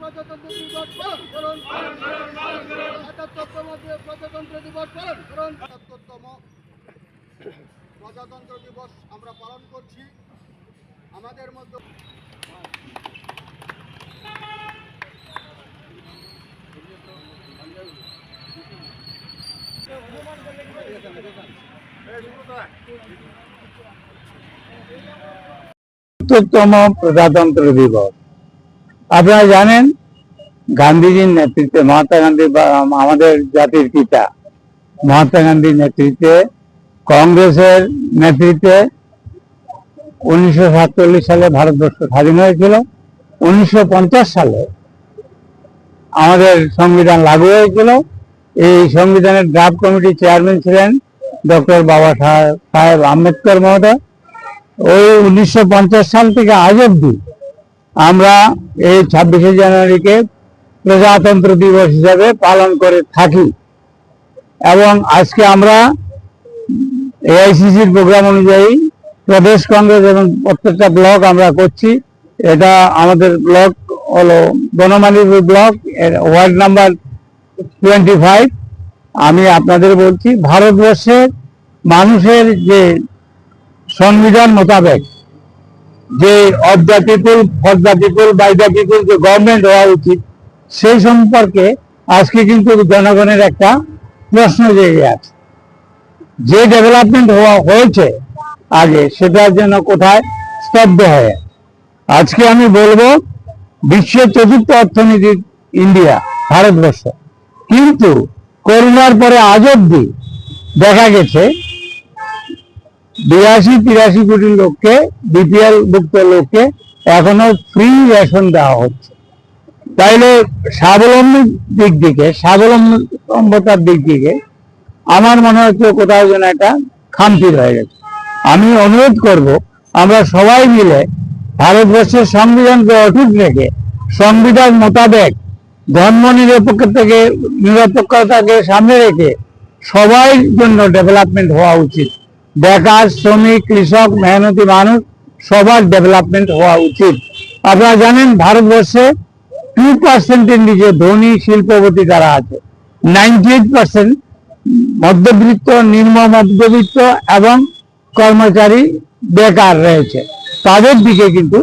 প্রজাতন্ত্র দিবস পালন করুন। ৭৭তম প্রজাতন্ত্র দিবস পালন করুন। ৭৭তম প্রজাতন্ত্র দিবস আমরা পালন করছি। আমাদের মধ্যে তম প্রজাতন্ত্র দিবস আপনারা জানেন, গান্ধীজির নেতৃত্বে, মহাত্মা গান্ধী আমাদের জাতির পিতা মহাত্মা গান্ধীর নেতৃত্বে, কংগ্রেসের নেতৃত্বে 1947 সালে ভারতবর্ষ স্বাধীন হয়েছিল। 1950 সালে আমাদের সংবিধান লাগু হয়েছিল। এই সংবিধানের ড্রাফট কমিটির চেয়ারম্যান ছিলেন ডক্টর বাবা সাহেব আম্বেদকর মহোদয়। ওই 1950 সাল থেকে আজ অব্দি আমরা এই 26শে জানুয়ারিকে প্রজাতন্ত্র দিবস হিসাবে পালন করে থাকি। এবং আজকে আমরা এআইসিসির প্রোগ্রাম অনুযায়ী প্রদেশ কংগ্রেস এবং প্রত্যেকটা ব্লক আমরা করছি। এটা আমাদের ব্লক হলো বনমালীপুর ব্লক, এর ওয়ার্ড নাম্বার 25। আমি আপনাদের বলছি, ভারতবর্ষের মানুষের যে সংবিধান মোতাবেক যে of the people, for the people, by the people যে গভর্নমেন্ট হওয়া উচিত, সেই সম্পর্কে আজকে কিন্তু জনগণের একটা প্রশ্ন জেগে আছে। যে ডেভেলপমেন্ট হয়েছে আগে, সেটার জন্য কোথায় স্তব্ধ হয়ে। আজকে আমি বলবো, বিশ্বের চতুর্থ অর্থনীতি ইন্ডিয়া, ভারতবর্ষ, কিন্তু করোনার পরে আজ অব্দি দেখা গেছে 82-83 কোটি লোককে, বিপিএল ভুক্ত লোককে এখনো ফ্রি রেশন দেওয়া হচ্ছে। তাইলে স্বাবলম্বীর দিক থেকে, স্বাবলম্বতার দিক থেকে আমার মনে হচ্ছে কোথাও যেন একটা খামতি রয়ে গেছে। আমি অনুরোধ করব, আমরা সবাই মিলে ভারতবর্ষের সংবিধানকে অটুট রেখে, সংবিধান মোতাবেক ধর্ম নিরপেক্ষতাকে সামনে রেখে সবার জন্য ডেভেলপমেন্ট হওয়া উচিত। বেকার, শ্রমিক, কৃষক, মেহনতি মানুষ সবার ডেভেলপমেন্ট হওয়া উচিত। আপনারা জানেন, ভারতবর্ষে 2%-এর নিচে ধনী শিল্পপতি যারা আছে, 98% মধ্যবিত্ত, নিম্ন মধ্যবিত্ত এবং কর্মচারী বেকার রয়েছে। তাদের দিকে কিন্তু